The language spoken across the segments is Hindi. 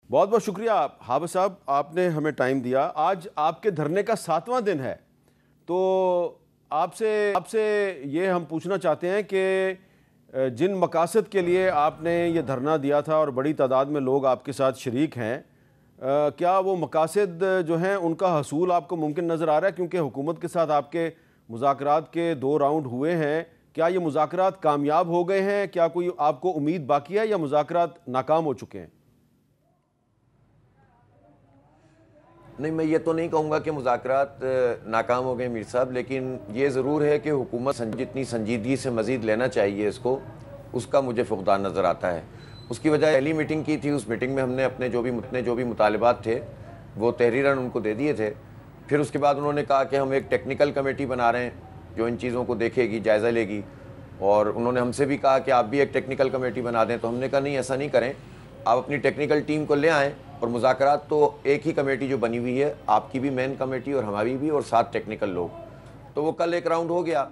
बहुत बहुत शुक्रिया हाफिज साहब, आपने हमें टाइम दिया। आज आपके धरने का 7वां दिन है, तो आपसे आपसे ये हम पूछना चाहते हैं कि जिन मकासद के लिए आपने ये धरना दिया था और बड़ी तादाद में लोग आपके साथ शरीक हैं, क्या वो मकासद जो हैं उनका हसूल आपको मुमकिन नज़र आ रहा है? क्योंकि हुकूमत के साथ आपके मुज़ाकरात के 2 राउंड हुए हैं, क्या ये मुज़ाकरात कामयाब हो गए हैं? क्या कोई आपको उम्मीद बाकी है या मुज़ाकरात नाकाम हो चुके हैं? नहीं, मैं ये तो नहीं कहूँगा कि मुज़ाकरात नाकाम हो गए मीर साहब, लेकिन ये ज़रूर है कि हुकूमत जितनी संजीदगी से मज़ीद लेना चाहिए इसको, उसका मुझे फुक़दान नज़र आता है। उसकी वजह पहली मीटिंग की थी, उस मीटिंग में हमने अपने जो भी मुतालिबात थे वो तहरीरन उनको दे दिए थे। फिर उसके बाद उन्होंने कहा कि हम एक टेक्निकल कमेटी बना रहे हैं जो इन चीज़ों को देखेगी, जायज़ा लेगी, और उन्होंने हमसे भी कहा कि आप भी एक टेक्निकल कमेटी बना दें। तो हमने कहा नहीं, ऐसा नहीं करें, आप अपनी टेक्निकल टीम को ले आएँ और मुज़ाकरात तो एक ही कमेटी जो बनी हुई है, आपकी भी मेन कमेटी और हमारी भी, और 7 टेक्निकल लोग। तो वो कल एक राउंड हो गया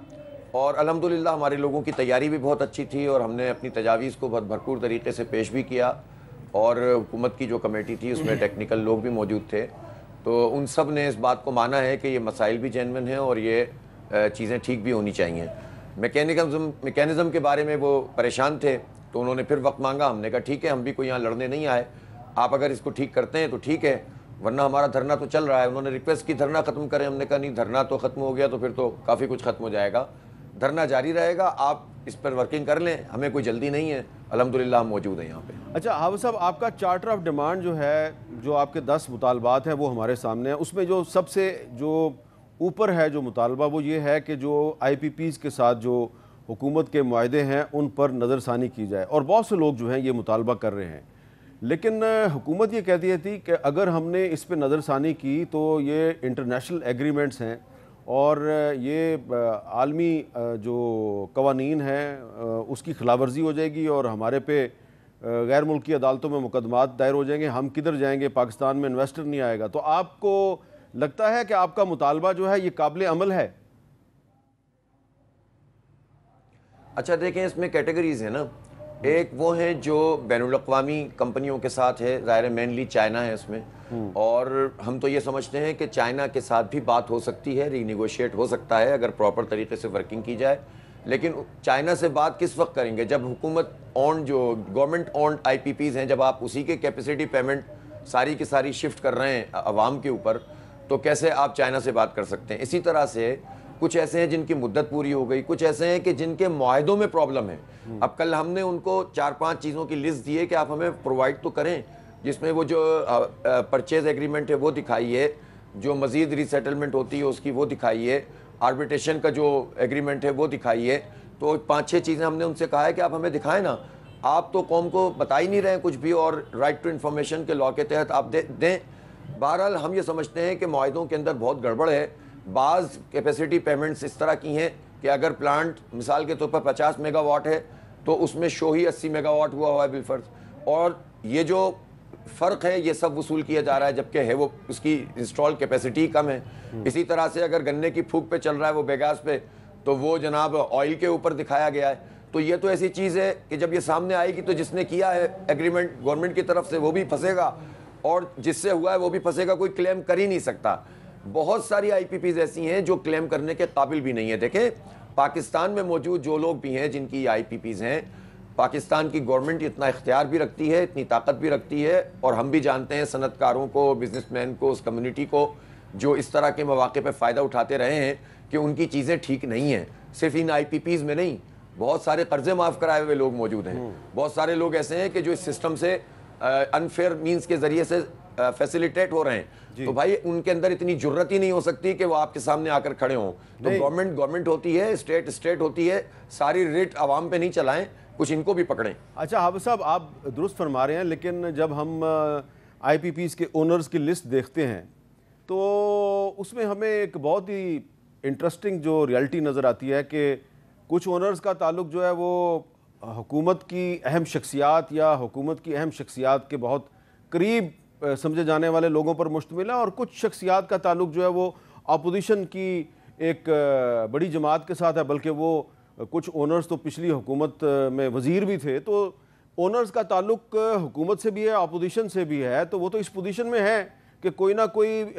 और अल्हम्दुलिल्लाह हमारे लोगों की तैयारी भी बहुत अच्छी थी और हमने अपनी तजावीज़ को बहुत भरपूर तरीके से पेश भी किया, और हुकूमत की जो कमेटी थी उसमें टेक्निकल लोग भी मौजूद थे। तो उन सब ने इस बात को माना है कि ये मसाइल भी जेन्युइन हैं और ये चीज़ें ठीक भी होनी चाहिए। मैकेनिज़्म के बारे में वो परेशान थे, तो उन्होंने फिर वक्त मांगा। हमने कहा ठीक है, हम भी कोई यहाँ लड़ने नहीं आए, आप अगर इसको ठीक करते हैं तो ठीक है, वरना हमारा धरना तो चल रहा है। उन्होंने रिक्वेस्ट की धरना ख़त्म करें, हमने कहा नहीं, धरना तो ख़त्म हो गया तो फिर तो काफ़ी कुछ ख़त्म हो जाएगा, धरना जारी रहेगा, आप इस पर वर्किंग कर लें, हमें कोई जल्दी नहीं है, अल्हम्दुलिल्लाह हम मौजूद हैं यहाँ पे। अच्छा हाफिज साहब, आपका चार्टर ऑफ डिमांड जो है, जो आपके 10 मुतालबात हैं वो हमारे सामने है। उसमें जो सबसे जो ऊपर है जो मुतालबा, वो ये है कि जो IPPs के साथ जो हुकूमत के मुआहदे हैं उन पर नज़रसानी की जाए, और बहुत से लोग जो हैं ये मुतालबा कर रहे हैं। लेकिन हुकूमत ये कहती थी कि अगर हमने इस पर नज़रसानी की तो ये इंटरनेशनल एग्रीमेंट्स हैं और ये आलमी जो कवानीन हैं उसकी खिलाफवर्जी हो जाएगी और हमारे पे गैर मुल्की अदालतों में मुकदमात दायर हो जाएंगे, हम किधर जाएंगे, पाकिस्तान में इन्वेस्टर नहीं आएगा। तो आपको लगता है कि आपका मुतालबा जो है ये काबिल अमल है? अच्छा देखें, इसमें कैटेगरीज है ना, एक वो है जो बैनुल-अक़वामी कंपनियों के साथ है, ज़ाहिर है मेनली चाइना है इसमें, और हम तो ये समझते हैं कि चाइना के साथ भी बात हो सकती है, रीनिगोशिएट हो सकता है अगर प्रॉपर तरीके से वर्किंग की जाए। लेकिन चाइना से बात किस वक्त करेंगे, जब हुकूमत ऑन जो गवर्नमेंट ऑन IPPs हैं, जब आप उसी के कैपेसिटी पेमेंट सारी की सारी शिफ्ट कर रहे हैं अवाम के ऊपर, तो कैसे आप चाइना से बात कर सकते हैं। इसी तरह से कुछ ऐसे हैं जिनकी मुद्दत पूरी हो गई, कुछ ऐसे हैं कि जिनके मुआहदों में प्रॉब्लम है। अब कल हमने उनको 4-5 चीज़ों की लिस्ट दी है कि आप हमें प्रोवाइड तो करें, जिसमें वो जो परचेज एग्रीमेंट है वो दिखाइए, जो मज़ीद रीसेटलमेंट होती है उसकी वो दिखाइए, आर्बिट्रेशन का जो एग्रीमेंट है वो दिखाइए। तो 5-6 चीज़ें हमने उनसे कहा है कि आप हमें दिखाएं ना, आप तो कौम को बता ही नहीं रहे हैं कुछ भी, और राइट टू इन्फॉर्मेशन के लॉ के तहत आप दें। बहरहाल हम ये समझते हैं कि मुआहदों के अंदर बहुत गड़बड़ है। बाज़ कैपेसिटी पेमेंट्स इस तरह की हैं कि अगर प्लांट मिसाल के तौर पर 50 मेगावाट है तो उसमें शो ही 80 मेगावाट हुआ हुआ है बिलफर्ज, और ये जो फ़र्क है ये सब वसूल किया जा रहा है, जबकि है वो उसकी इंस्टॉल कैपेसिटी कम है। इसी तरह से अगर गन्ने की फूक पे चल रहा है वो बेगास पे, तो वो जनाब ऑयल के ऊपर दिखाया गया है। तो ये तो ऐसी चीज़ है कि जब ये सामने आएगी तो जिसने किया है एग्रीमेंट गवर्नमेंट की तरफ से वो भी फंसेगा और जिससे हुआ है वो भी फंसेगा, कोई क्लेम कर ही नहीं सकता। बहुत सारी IPPs ऐसी हैं जो क्लेम करने के काबिल भी नहीं है। देखें, पाकिस्तान में मौजूद जो लोग भी हैं जिनकी IPPs हैं, पाकिस्तान की गवर्नमेंट इतना इख्तियार भी रखती है, इतनी ताकत भी रखती है, और हम भी जानते हैं सनतकारों को, बिजनेसमैन को, उस कम्युनिटी को जो इस तरह के मौके पर फ़ायदा उठाते रहे हैं कि उनकी चीज़ें ठीक नहीं हैं। सिर्फ इन IPPs में नहीं, बहुत सारे कर्जे माफ़ कराए हुए लोग मौजूद हैं। बहुत सारे लोग ऐसे हैं कि जो इस सिस्टम से अनफेयर मीन्स के ज़रिए से फैसिलिटेट हो रहे हैं। तो भाई उनके अंदर इतनी जुर्रत ही नहीं हो सकती कि वो आपके सामने आकर खड़े हों। तो गवर्नमेंट होती है, स्टेट होती है, सारी रिट आवाम पे नहीं चलाएं, कुछ इनको भी पकड़ें। अच्छा हाफिज साहब, आप दुरुस्त फरमा रहे हैं, लेकिन जब हम IPPs के ओनर्स की लिस्ट देखते हैं तो उसमें हमें एक बहुत ही इंटरेस्टिंग जो रियलिटी नज़र आती है कि कुछ ओनर्स का ताल्लुक जो है वो हुकूमत की अहम शख्सियात या हुकूमत की अहम शख्सियात के बहुत करीब समझे जाने वाले लोगों पर मुश्तमिल है, और कुछ शख्सियात का ताल्लुक जो है वो अपोजिशन की एक बड़ी जमात के साथ है, बल्कि वो कुछ ओनर्स तो पिछली हुकूमत में वज़ीर भी थे। तो ओनर्स का ताल्लुक हुकूमत से भी है, अपोजिशन से भी है, तो वो तो इस पोजीशन में है कि कोई ना कोई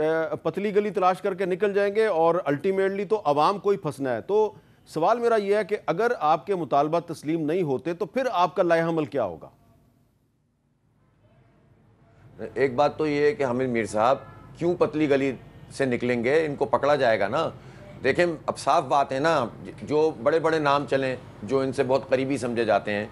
पतली गली तलाश करके निकल जाएंगे और अल्टीमेटली तो अवाम को ही फंसना है। तो सवाल मेरा यह है कि अगर आपके मुतालबा तस्लीम नहीं होते तो फिर आपका लाएहमल क्या होगा? एक बात तो ये है कि हामिद मीर साहब क्यों पतली गली से निकलेंगे, इनको पकड़ा जाएगा ना। देखें, अब साफ बात है ना, जो बड़े बड़े नाम चलें जो इनसे बहुत करीबी समझे जाते हैं,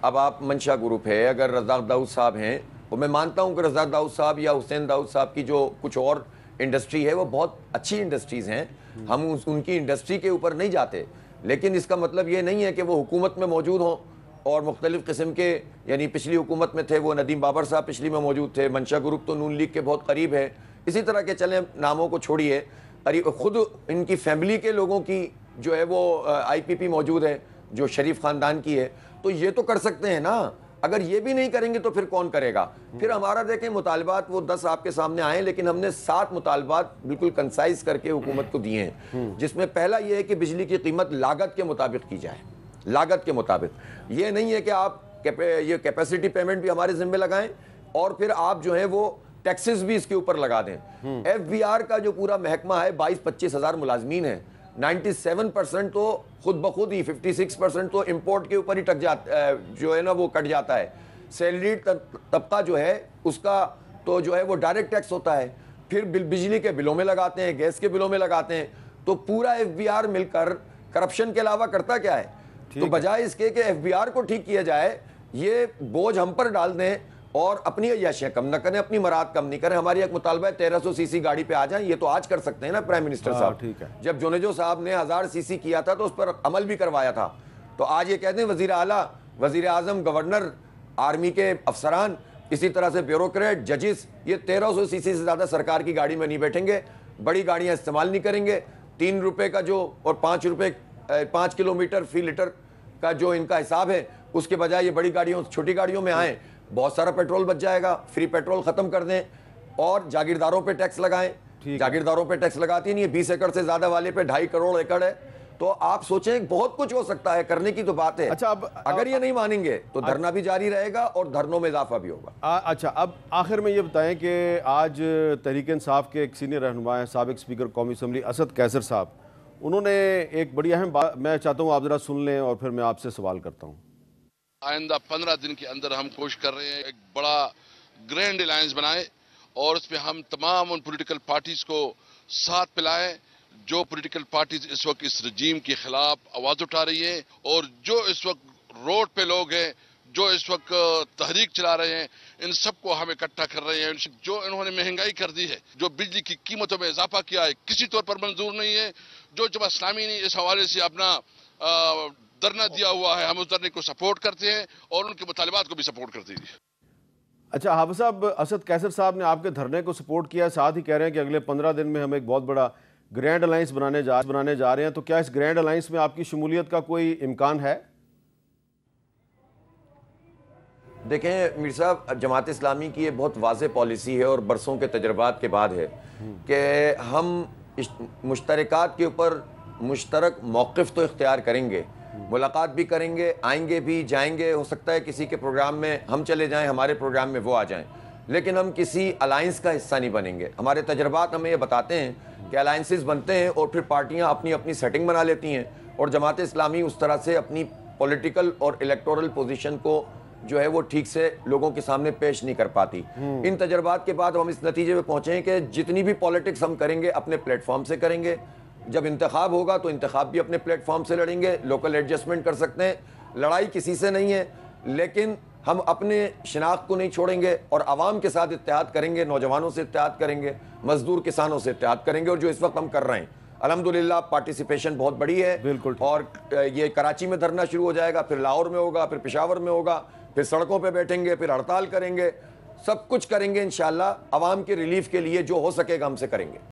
अब आप मंशा ग्रुप है, अगर रज़ाक दाऊद साहब हैं, तो मैं मानता हूं कि रज़ाक दाऊद साहब या हुसैन दाऊद साहब की जो कुछ और इंडस्ट्री है वो बहुत अच्छी इंडस्ट्रीज़ हैं, हम उनकी इंडस्ट्री के ऊपर नहीं जाते, लेकिन इसका मतलब ये नहीं है कि वो हुकूमत में मौजूद हों और मुख्तलिफ़ किस्म के, यानी पिछली हुकूमत में थे वो नदीम बाबर साहब पिछली में मौजूद थे, मंशा ग्रुप तो नून लीग के बहुत करीब है, इसी तरह के चलें नामों को छोड़िए, खुद इनकी फैमिली के लोगों की जो है वो IPP मौजूद है जो शरीफ ख़ानदान की है, तो ये तो कर सकते हैं ना। अगर ये भी नहीं करेंगे तो फिर कौन करेगा? फिर हमारा देखें मुतालबात वो 10 आपके सामने आए, लेकिन हमने 7 मुतालबात बिल्कुल कंसाइज करके हुकूमत को दिए हैं, जिसमें पहला ये है कि बिजली की कीमत लागत के मुताबिक की जाए, लागत के मुताबिक। ये नहीं है कि आप ये कैपेसिटी पेमेंट भी हमारे जिम्मे लगाएं और फिर आप जो है वो टैक्सेस भी इसके ऊपर लगा दें। FBR का जो पूरा महकमा है 22-25 हज़ार मुलाजमीन है, 97% तो खुद ब खुद ही, 56% तो इंपोर्ट के ऊपर ही टक जाता जो है ना वो कट जाता है। सैलरीड तबका जो है उसका तो जो है वो डायरेक्ट टैक्स होता है, फिर बिजली के बिलों में लगाते हैं, गैस के बिलों में लगाते हैं, तो पूरा FBR मिलकर करप्शन के अलावा करता क्या है? तो बजाय इसके कि FBR को ठीक किया जाए, ये बोझ हम पर डाल दें और अपनी अय्याशियां कम न करें, अपनी मराद कम नहीं करें। हमारी एक मुतालबा है 1300 सीसी गाड़ी पे आ जाएं, ये तो आज कर सकते हैं ना प्राइम मिनिस्टर साहब। ठीक है। जब जोनेजो साहब ने 1000 सीसी किया था तो उस पर अमल भी करवाया था, तो आज ये कहते हैं वजीर आला, वजीर आजम, गवर्नर, आर्मी के अफसरान, इसी तरह से ब्यूरोक्रेट, जजेस, ये 1300 सीसी से ज्यादा सरकार की गाड़ी में नहीं बैठेंगे, बड़ी गाड़ियां इस्तेमाल नहीं करेंगे। 3 रुपए का जो और 5 रुपए 5 किलोमीटर फी लीटर का जो इनका हिसाब है, उसके बजाय ये बड़ी गाड़ियों छोटी गाड़ियों में आए, बहुत सारा पेट्रोल बच जाएगा। फ्री पेट्रोल खत्म कर दें और जागीरदारों पे टैक्स लगाएं। जागीरदारों पे टैक्स लगाती नहीं है, 20 एकड़ से ज्यादा वाले पे 2.5 करोड़ एकड़ है, तो आप सोचें बहुत कुछ हो सकता है, करने की तो बात है। अच्छा, अब अगर ये नहीं मानेंगे तो धरना भी जारी रहेगा और धरनों में इजाफा भी होगा। अच्छा, अब आखिर में ये बताएं कि आज तहरीक इंसाफ के एक सीनियर रहनुमा हैं, साबिक स्पीकर कौमी असम्बली असद कैसर साहब, उन्होंने एक बड़ी अहम बात, मैं चाहता हूँ आप जरा सुन लें और फिर मैं आपसे सवाल करता हूँ। आइंदा 15 दिन के अंदर हम कोशिश कर रहे हैं एक बड़ा ग्रैंड अलायंस बनाए और उसमें हम तमाम उन पॉलिटिकल पार्टीज को साथ पिलाएं जो पॉलिटिकल पार्टीज इस वक्त इस रजीम के खिलाफ आवाज उठा रही है, और जो इस वक्त रोड पे लोग हैं, जो इस वक्त तहरीक चला रहे हैं, इन सबको हम इकट्ठा कर रहे हैं। जो इन्होंने महंगाई कर दी है, जो बिजली की कीमतों में इजाफा किया है, किसी तौर पर मंजूर नहीं है। जो जमात इस्लामी ने इस हवाले से अपना धरना दिया हुआ है, हम उस धरने को सपोर्ट करते हैं और उनके मुतालिबात को भी सपोर्ट करते हैं। अच्छा, हाफिज साहब, असद कैसर साहब ने आपके धरने को सपोर्ट किया, साथ ही कह रहे हैं कि अगले 15 दिन में हम एक बहुत बड़ा ग्रैंड अलायंस बनाने जा रहे हैं, तो क्या इस ग्रैंड अलायंस में आपकी शमूलियत का कोई इम्कान है? देखें मीर साहब, जमात इस्लामी की ये बहुत वाज़े पॉलिसी है और बरसों के तजर्बात के बाद है कि हम मुश्तरकात के ऊपर मुश्तरक मौक़िफ़ तो इख्तियार करेंगे, मुलाकात भी करेंगे, आएंगे भी जाएंगे, हो सकता है किसी के प्रोग्राम में हम चले जाएं, हमारे प्रोग्राम में वो आ जाएं, लेकिन हम किसी अलायंस का हिस्सा नहीं बनेंगे। हमारे तजर्बात हमें ये बताते हैं कि अलायंसेस बनते हैं और फिर पार्टियां अपनी अपनी सेटिंग बना लेती हैं और जमात इस्लामी उस तरह से अपनी पॉलिटिकल और इलेक्टोरल पोजीशन को जो है वो ठीक से लोगों के सामने पेश नहीं कर पाती। इन तजर्बात के बाद हम इस नतीजे में पहुँचे हैं कि जितनी भी पॉलिटिक्स हम करेंगे अपने प्लेटफॉर्म से करेंगे, जब इंतखाब होगा तो इंतखाब भी अपने प्लेटफॉर्म से लड़ेंगे, लोकल एडजस्टमेंट कर सकते हैं, लड़ाई किसी से नहीं है, लेकिन हम अपने शनाख्त को नहीं छोड़ेंगे और आवाम के साथ इत्तेहाद करेंगे, नौजवानों से इत्तेहाद करेंगे, मजदूर किसानों से इत्तेहाद करेंगे, और जो इस वक्त हम कर रहे हैं अल्हम्दुलिल्लाह पार्टिसिपेशन बहुत बड़ी है। बिल्कुल। और ये कराची में धरना शुरू हो जाएगा, फिर लाहौर में होगा, फिर पेशावर में होगा, फिर सड़कों पे बैठेंगे, फिर हड़ताल करेंगे, सब कुछ करेंगे इंशाअल्लाह। आवाम के रिलीफ के लिए जो हो सकेगा हमसे करेंगे।